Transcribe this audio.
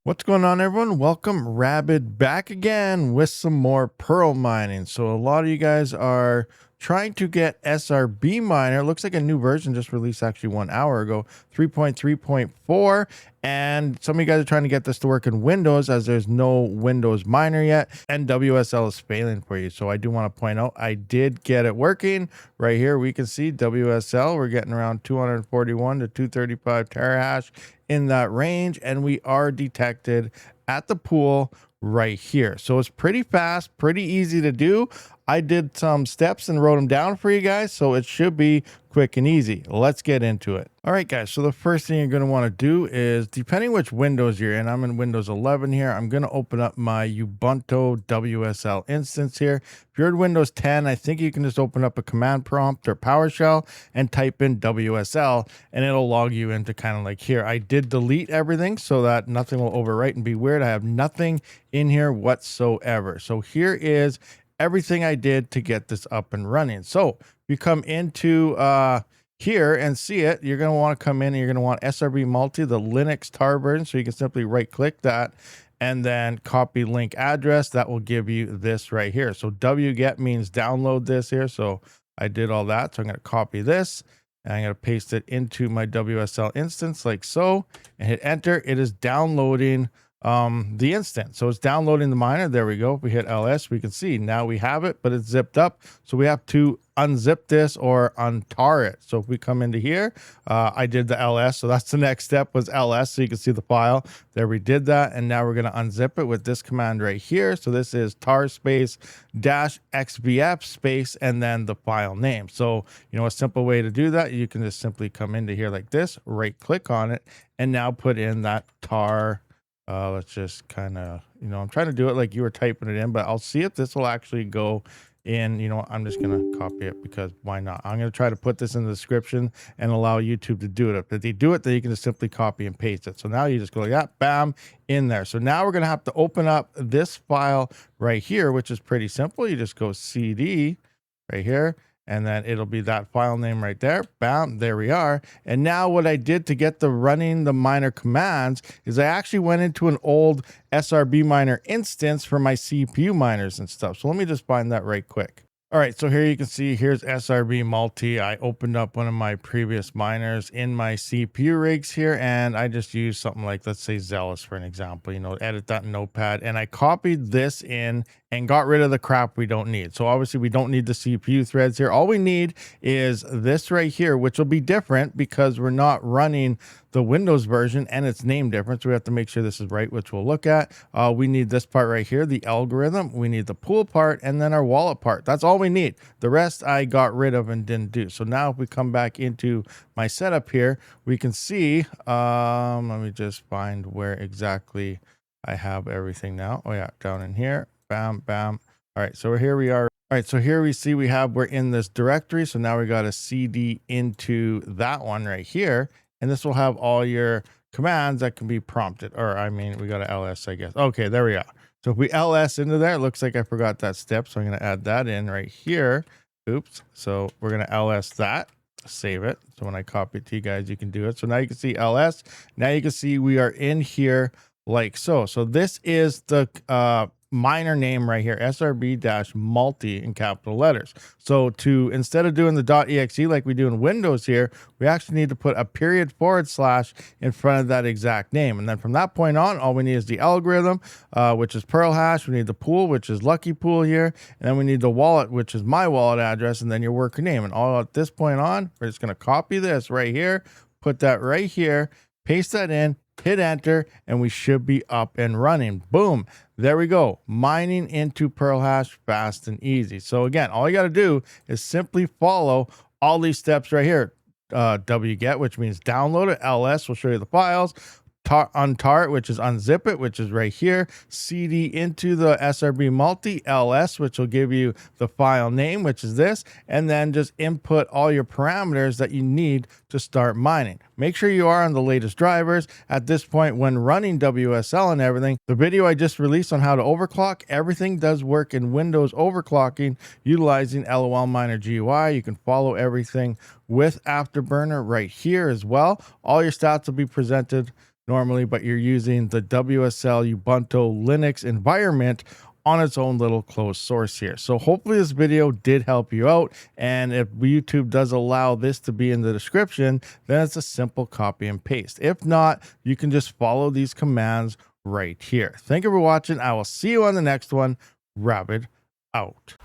What's going on, everyone? Welcome, Rabid, back again with some more Pearl mining. So a lot of you guys are trying to get SRB Miner. It looks like a new version just released actually 1 hour ago, 3.3.4. And some of you guys are trying to get this to work in Windows as there's no Windows Miner yet. And WSL is failing for you. So I do want to point out, I did get it working. Right here, we can see WSL. We're getting around 241 to 235 terahash in that range, and we are detected at the pool right here. So it's pretty fast, pretty easy to do. I did some steps and wrote them down for you guys, so it should be quick and easy. Let's get into it. All right, guys, so the first thing you're going to want to do is, depending which Windows you're in, I'm in Windows 11 here. I'm going to open up my Ubuntu WSL instance here. If you're in Windows 10, I think you can just open up a command prompt or PowerShell and type in WSL, and it'll log you into kind of like here. I did delete everything so that nothing will overwrite and be weird. I have nothing in here whatsoever. So here is everything I did to get this up and running. So if you come into here and see it, you're going to want to come in and you're going to want SRBMULTI, the Linux tar version. So you can simply right click that and then copy link address. That will give you this right here. So wget means download this here. So I did all that. So I'm going to copy this and I'm going to paste it into my WSL instance like so and hit enter. It is downloading the instance. So it's downloading the miner. There we go. If we hit ls, we can see now we have it, but it's zipped up. So we have to unzip this or untar it. So if we come into here, I did the ls. So that's the next step was ls. So you can see the file there. We did that. And now we're going to unzip it with this command right here. So this is tar space dash xbf space and then the file name. So, you know, a simple way to do that, you can just simply come into here like this, right click on it, and now put in that tar. Let's just kind of, you know, I'm trying to do it like you were typing it in, but I'll see if this will actually go in. You know, I'm just going to copy it because why not? I'm going to try to put this in the description and allow YouTube to do it. If they do it, then you can just simply copy and paste it. So now you just go like that, bam, in there. So now we're going to have to open up this file right here, which is pretty simple. You just go CD right here. And then it'll be that file name right there. Bam, there we are. And now what I did to get the running the miner commands is I actually went into an old SRB miner instance for my CPU miners and stuff. So let me just find that right quick. All right, so here you can see here's SRBMULTI. I opened up one of my previous miners in my CPU rigs here, and I just used something like, let's say Zealous for an example, you know, edit that in Notepad, and I copied this in and got rid of the crap we don't need. So obviously we don't need the CPU threads here. All we need is this right here, which will be different because we're not running the Windows version and it's name different. So we have to make sure this is right, which we'll look at. We need this part right here, the algorithm. We need the pool part and then our wallet part. That's all we need. The rest I got rid of and didn't do. So now if we come back into my setup here, we can see, let me just find where exactly I have everything now. Oh yeah, down in here. Bam, bam. All right, so here we are. All right, so here we see we're in this directory. So now we got a CD into that one right here. And this will have all your commands that can be prompted. Or I mean, we got a ls, I guess. Okay, there we are. So if we ls into there, it looks like I forgot that step. So I'm going to add that in right here. Oops. So we're going to ls that. Save it. So when I copy it to you guys, you can do it. So now you can see ls. Now you can see we are in here like so. So this is the miner name right here, SRB-multi in capital letters. So to, instead of doing the .exe like we do in Windows here, we actually need to put a period / in front of that exact name. And then from that point on, all we need is the algorithm, which is pearlhash. We need the pool, which is lucky pool here. And then we need the wallet, which is my wallet address, and then your worker name. And all at this point on, we're just going to copy this right here, put that right here, paste that in, hit enter, and we should be up and running. Boom. There we go. Mining into pearlhash fast and easy. So again, all you got to do is simply follow all these steps right here. Wget, which means download it. ls will show you the files. Untar it, which is unzip it, which is right here. CD into the SRBMULTI, ls, which will give you the file name, which is this, and then just input all your parameters that you need to start mining. Make sure you are on the latest drivers. At this point, when running WSL and everything, the video I just released on how to overclock, everything does work in Windows overclocking utilizing LOL Miner GUI. You can follow everything with Afterburner right here as well. All your stats will be presented normally, but you're using the WSL Ubuntu Linux environment on its own little closed source here. So hopefully this video did help you out. And if YouTube does allow this to be in the description, then it's a simple copy and paste. If not, you can just follow these commands right here. Thank you for watching. I will see you on the next one. Rabid out.